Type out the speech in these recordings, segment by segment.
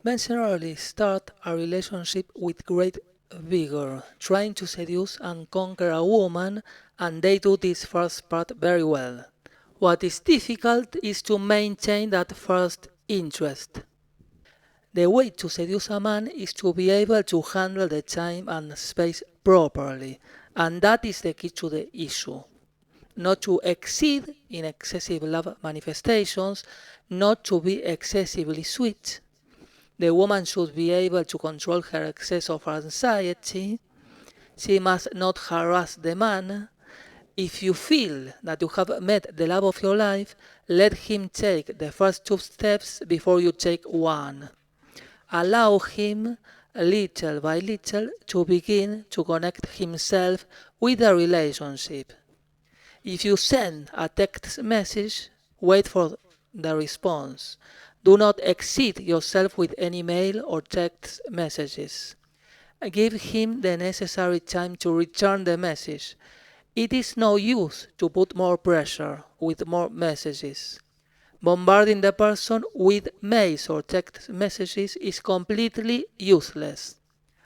Men generally start a relationship with great vigor, trying to seduce and conquer a woman, and they do this first part very well. What is difficult is to maintain that first interest. The way to seduce a man is to be able to handle the time and space properly, and that is the key to the issue. Not to exceed in excessive love manifestations, not to be excessively sweet. The woman should be able to control her excess of anxiety. She must not harass the man. If you feel that you have met the love of your life, let him take the first two steps before you take one. Allow him, little by little, to begin to connect himself with the relationship. If you send a text message, wait for the response. Do not exceed yourself with any mail or text messages. Give him the necessary time to return the message. It is no use to put more pressure with more messages. Bombarding the person with mails or text messages is completely useless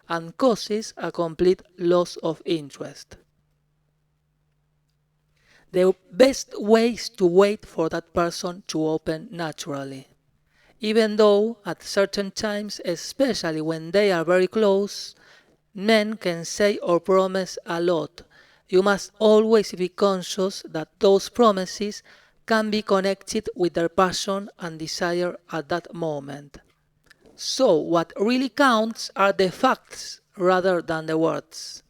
and causes a complete loss of interest. The best way is to wait for that person to open naturally. Even though at certain times, especially when they are very close, men can say or promise a lot. You must always be conscious that those promises can be connected with their passion and desire at that moment. So, what really counts are the facts rather than the words,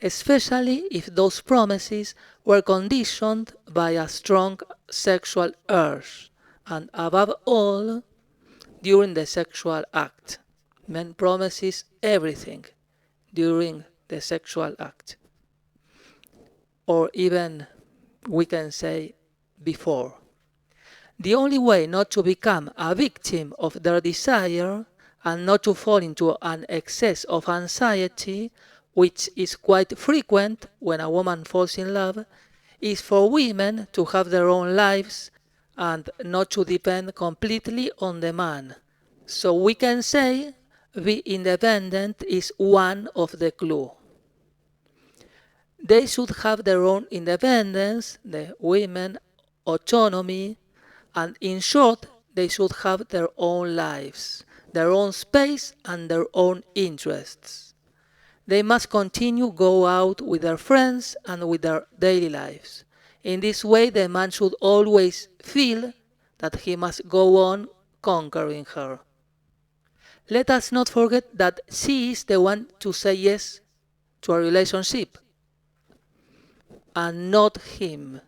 especially if those promises were conditioned by a strong sexual urge, and above all, during the sexual act. Men promises everything during the sexual act, or even we can say before. The only way not to become a victim of their desire and not to fall into an excess of anxiety, which is quite frequent when a woman falls in love, is for women to have their own lives and not to depend completely on the man. So we can say be independent is one of the clues. They should have their own independence, the women autonomy, and in short, they should have their own lives, their own space and their own interests. They must continue go out with their friends and with their daily lives. In this way, the man should always feel that he must go on conquering her. Let us not forget that she is the one to say yes to a relationship and not him.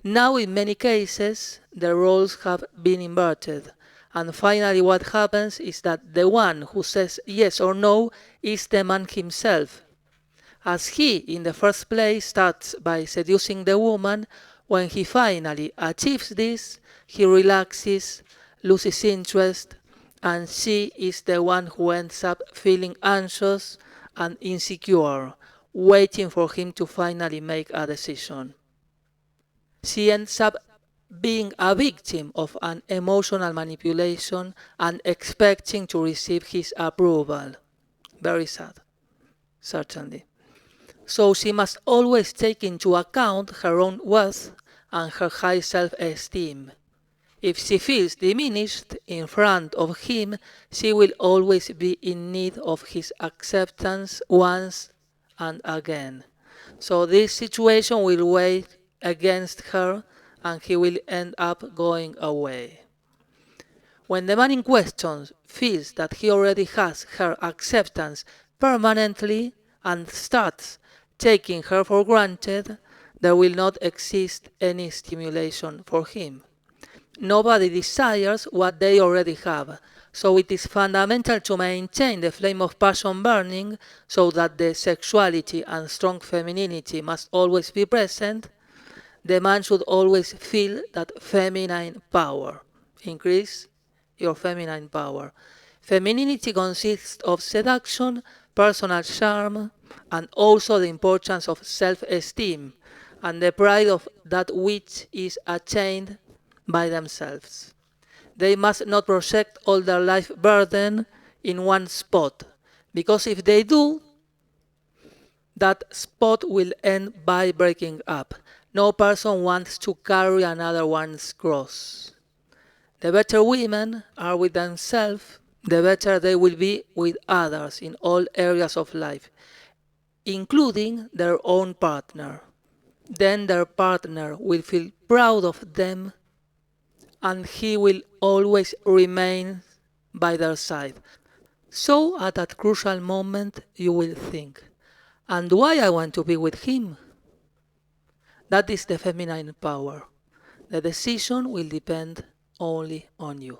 Now, in many cases, the roles have been inverted, and finally, what happens is that the one who says yes or no is the man himself. As he, in the first place, starts by seducing the woman, when he finally achieves this, he relaxes, loses interest, and she is the one who ends up feeling anxious and insecure, waiting for him to finally make a decision. She ends up being a victim of an emotional manipulation and expecting to receive his approval. Very sad, certainly. So she must always take into account her own worth and her high self-esteem. If she feels diminished in front of him, she will always be in need of his acceptance once and again. So this situation will weigh against her and he will end up going away. When the man in question feels that he already has her acceptance permanently and starts taking her for granted, there will not exist any stimulation for him. Nobody desires what they already have, so it is fundamental to maintain the flame of passion burning so that the sexuality and strong femininity must always be present. The man should always feel that feminine power. Increase your feminine power. Femininity consists of seduction, personal charm, and also the importance of self-esteem and the pride of that which is attained by themselves. They must not project all their life burden in one spot, because if they do, that spot will end by breaking up. No person wants to carry another one's cross. The better women are with themselves, the better they will be with others in all areas of life, including their own partner. Then their partner will feel proud of them and he will always remain by their side. So at that crucial moment you will think, and why I want to be with him? That is the feminine power. The decision will depend only on you.